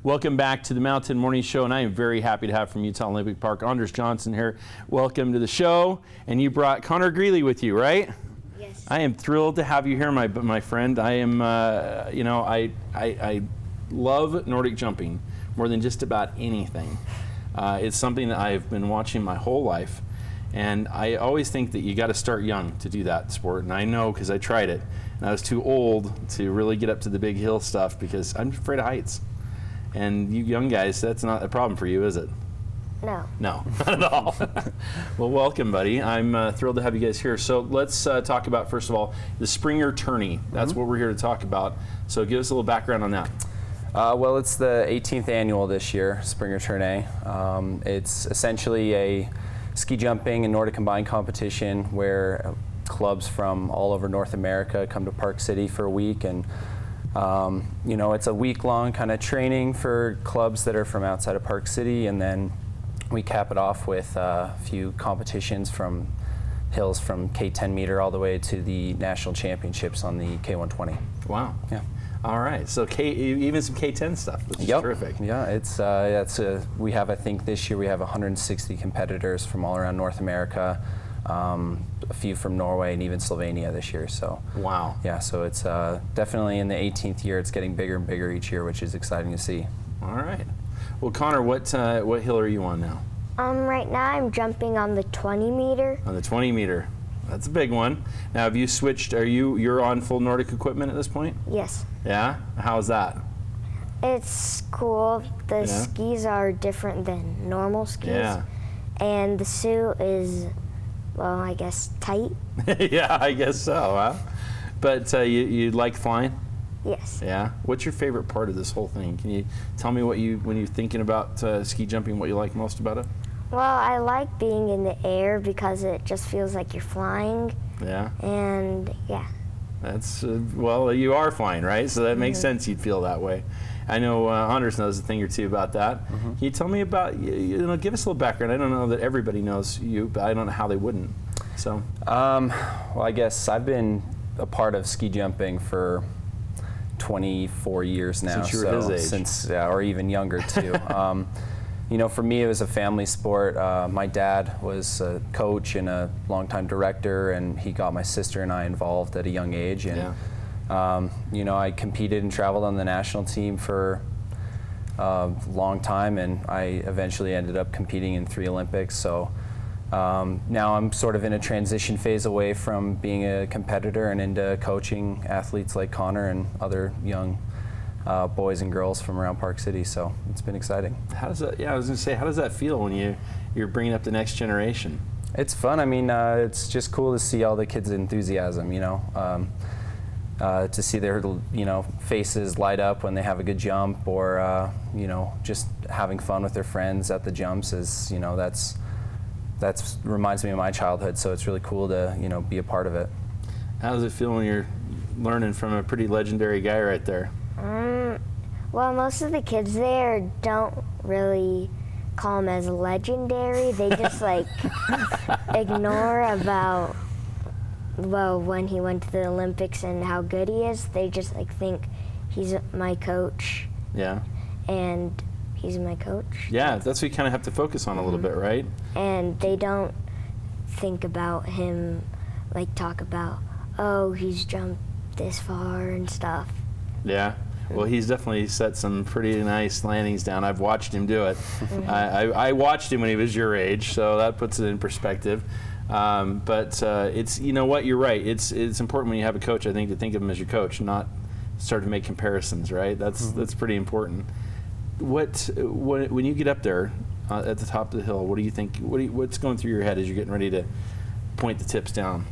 Welcome back to the Mountain Morning Show, and I am very happy to have from Utah Olympic Park, Anders Johnson here. Welcome to the show, and you brought Connor Greally with you, right? Yes. I am thrilled to have you here, my friend. I am, I love Nordic jumping more than just about anything. It's something that I've been watching my whole life, and I always think that you got to start young to do that sport, and I know because I tried it, and I was too old to really get up to the big hill stuff because I'm afraid of heights. And you young guys, that's not a problem for you, is it? No. No, not at all. Well, welcome, buddy. I'm thrilled to have you guys here. So let's talk about, first of all, the Springer Tourney. That's what we're here to talk about. So give us a little background on that. Well, it's the 18th annual this year, Springer Tourney. It's essentially a ski jumping and Nordic combined competition where clubs from all over North America come to Park City for a week, and it's a week-long kind of training for clubs that are from outside of Park City, and then we cap it off with a few competitions from hills from K10 meter all the way to the national championships on the K120. Wow. Yeah. All right. So even some K10 stuff, which is terrific. Yeah, we have, I think this year we have 160 competitors from all around North America. A few from Norway and even Slovenia this year. So wow. Yeah, so it's definitely in the 18th year. It's getting bigger and bigger each year, which is exciting to see. All right. Well, Connor, what hill are you on now? Right now I'm jumping on the 20 meter. On the 20 meter. That's a big one. Now, have you switched? You're on full Nordic equipment at this point? Yes. Yeah. How's that? It's cool. The skis are different than normal skis. Yeah. And the suit is, well, I guess tight. Yeah, I guess so, huh? But you like flying? Yes. Yeah. What's your favorite part of this whole thing? Can you tell me when you're thinking about ski jumping, what you like most about it? Well, I like being in the air because it just feels like you're flying. Yeah. And yeah. That's well, you are flying, right? So that makes sense. You'd feel that way. I know Anders knows a thing or two about that. Can you tell me about, give us a little background? I don't know that everybody knows you, but I don't know how they wouldn't. So. Well, I guess I've been a part of ski jumping for 24 years now. Since you were his age. Or even younger too. For me, it was a family sport. My dad was a coach and a longtime director, and he got my sister and I involved at a young age. And I competed and traveled on the national team for a long time, and I eventually ended up competing in 3 Olympics. So now I'm sort of in a transition phase away from being a competitor and into coaching athletes like Connor and other young boys and girls from around Park City. So it's been exciting. How does that? Yeah, I was going to say, how does that feel when you're bringing up the next generation? It's fun. I mean, it's just cool to see all the kids' enthusiasm. To see their faces light up when they have a good jump, or just having fun with their friends at the jumps is that's reminds me of my childhood. So it's really cool to be a part of it. How does it feel when you're learning from a pretty legendary guy right there? Well, most of the kids there don't really call him as legendary. They just ignore about when he went to the Olympics and how good he is. They just think he's my coach. Yeah. And he's my coach. Yeah, that's what you kind of have to focus on a little bit, right? And they don't think about him, talk about, oh, he's jumped this far and stuff. Yeah. Well, he's definitely set some pretty nice landings down. I've watched him do it. I watched him when he was your age, so that puts it in perspective. But it's, you're right. It's important when you have a coach, I think, to think of him as your coach, not start to make comparisons, right? That's pretty important. When you get up there at the top of the hill, what do you think? What's going through your head as you're getting ready to point the tips down?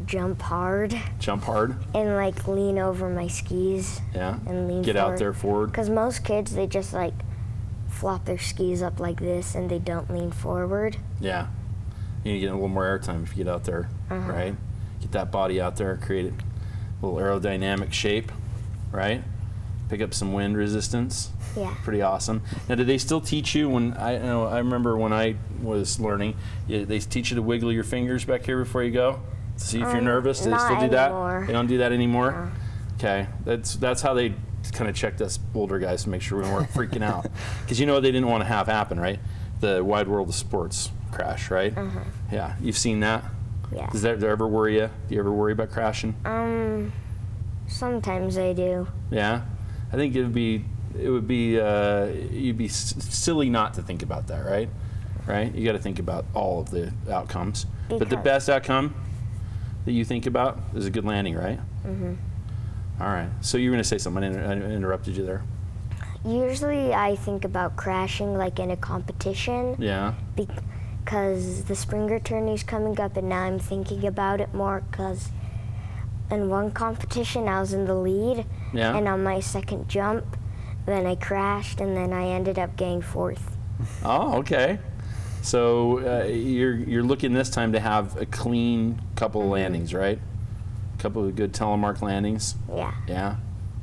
Jump hard. Jump hard? And lean over my skis. Yeah. And lean Get forward. Out there forward. Because most kids, they just flop their skis up like this and they don't lean forward. Yeah. You need to get a little more airtime if you get out there, right? Get that body out there, create a little aerodynamic shape, right? Pick up some wind resistance. Yeah. Pretty awesome. Now, did they still teach you I remember when I was learning, they teach you to wiggle your fingers back here before you go? See if you're nervous. Do they still do that? Anymore. They don't do that anymore? No. Okay. That's how they kind of checked us older guys to make sure we weren't freaking out. Because you know what they didn't want to have happen, right? The Wide World of Sports crash, right? Yeah, you've seen that? Yeah. Does that ever worry you? Do you ever worry about crashing? Sometimes I do. Yeah? I think you'd be silly not to think about that, right? Right? You got to think about all of the outcomes. But the best outcome that you think about is a good landing, right? All right. So you were going to say something. I interrupted you there. Usually I think about crashing like in a competition. Yeah. Because the Springer tourney's coming up, and now I'm thinking about it more because in one competition I was in the lead, Yeah. and on my second jump, then I crashed, and then I ended up getting 4th. Oh, okay. So you're looking this time to have a clean couple of landings, right? A couple of good telemark landings. Yeah. Yeah.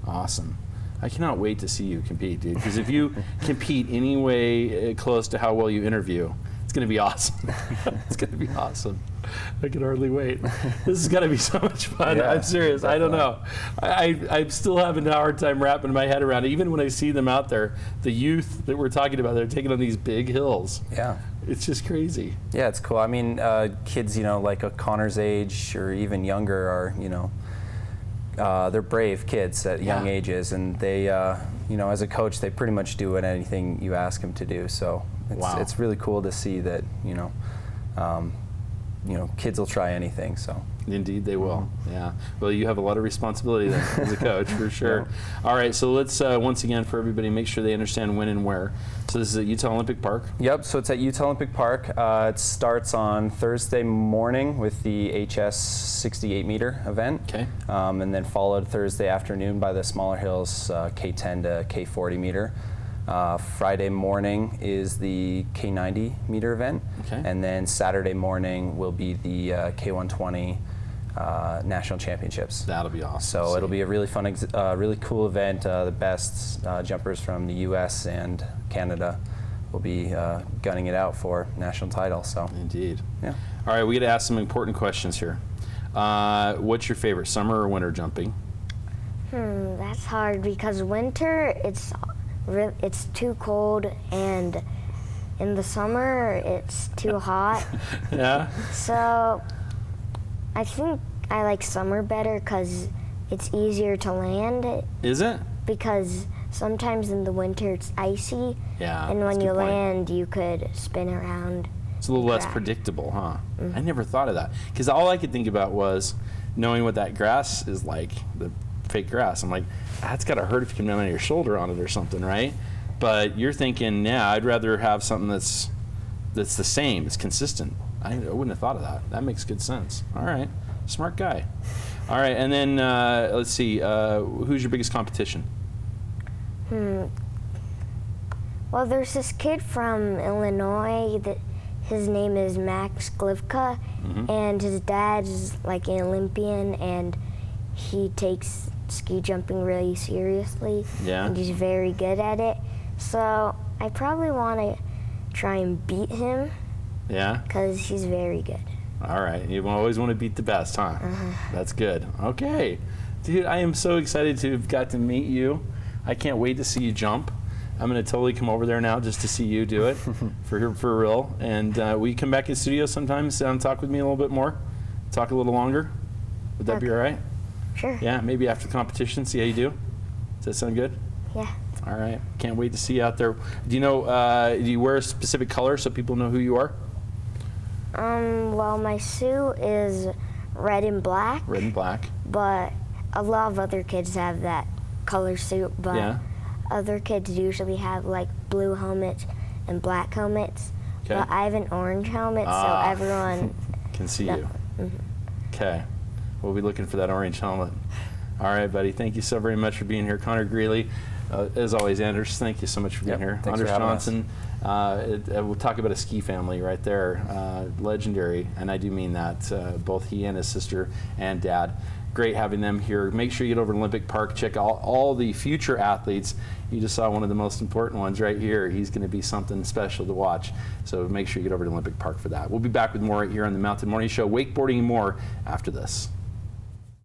Awesome. I cannot wait to see you compete, dude. Because if you compete any way close to how well you interview, it's going to be awesome. It's going to be awesome. I can hardly wait. This is going to be so much fun. Yeah, I'm serious. definitely. I don't know. I'm still having a hard time wrapping my head around it. Even when I see them out there, the youth that we're talking about, they're taking on these big hills. Yeah. It's just crazy. Yeah, it's cool. I mean, kids, like a Connor's age or even younger are, they're brave kids at young ages, and they, as a coach, they pretty much do anything you ask them to do. So it's really cool to see that, kids will try anything. So. Indeed, they will. Yeah. Well, you have a lot of responsibility there as a coach, for sure. All right. So let's once again, for everybody, make sure they understand when and where. So this is at Utah Olympic Park. Yep. So it's at Utah Olympic Park. It starts on Thursday morning with the HS 68 meter event. Okay. And then followed Thursday afternoon by the smaller hills, K10 to K40 meter. Friday morning is the K90 meter event. Okay. And then Saturday morning will be the K120 national championships. That'll be awesome. So it'll be a really fun, really cool event. The best jumpers from the U.S. and Canada will be gunning it out for national title. So Indeed. yeah. All right, we got to ask some important questions here. What's your favorite, summer or winter jumping? That's hard because winter, it's too cold, and in the summer it's too hot. Yeah. So I think I like summer better because it's easier to land. Is it? Because sometimes in the winter it's icy, Yeah. and that's when a you good point. land you could spin around. It's a little less Grass. predictable, huh? I never thought of that. Because all I could think about was knowing what that grass is like, the fake grass. I'm like, that's got to hurt if you can land on your shoulder on it or something, right? But you're thinking, yeah, I'd rather have something that's the same, it's consistent. I wouldn't have thought of that. That makes good sense. All right, smart guy. All right, and then let's see, who's your biggest competition? Well, there's this kid from Illinois that his name is Max Glivka, and his dad's like an Olympian, and he takes ski jumping really seriously, Yeah. and he's very good at it. So I probably want to try and beat him Yeah? because he's very good. All right, you always want to beat the best, huh? That's good. Okay. Dude, I am so excited to have got to meet you. I can't wait to see you jump. I'm going to totally come over there now just to see you do it for real. And will you come back in the studio sometimes and talk with me a little bit more? Talk a little longer? Would that be all right? Sure. Yeah, maybe after the competition, see how you do. Does that sound good? Yeah. All right. Can't wait to see you out there. Do you know, do you wear a specific color so people know who you are? Well, my suit is red and black, Red and black. but a lot of other kids have that color suit, but Yeah. other kids usually have like blue helmets and black helmets. Okay. But I have an orange helmet, so Ah. everyone. Can see No. you. Okay. We'll be looking for that orange helmet. All right, buddy. Thank you so very much for being here. Connor Greally. As always, Anders, thank you so much for being Yep, here. thanks for Anders having us. Johnson, we'll talk about a ski family right there. Legendary, and I do mean that. Both he and his sister and dad. Great having them here. Make sure you get over to Olympic Park. Check out all the future athletes. You just saw one of the most important ones right here. He's going to be something special to watch. So make sure you get over to Olympic Park for that. We'll be back with more right here on the Mountain Morning Show, wakeboarding and more after this.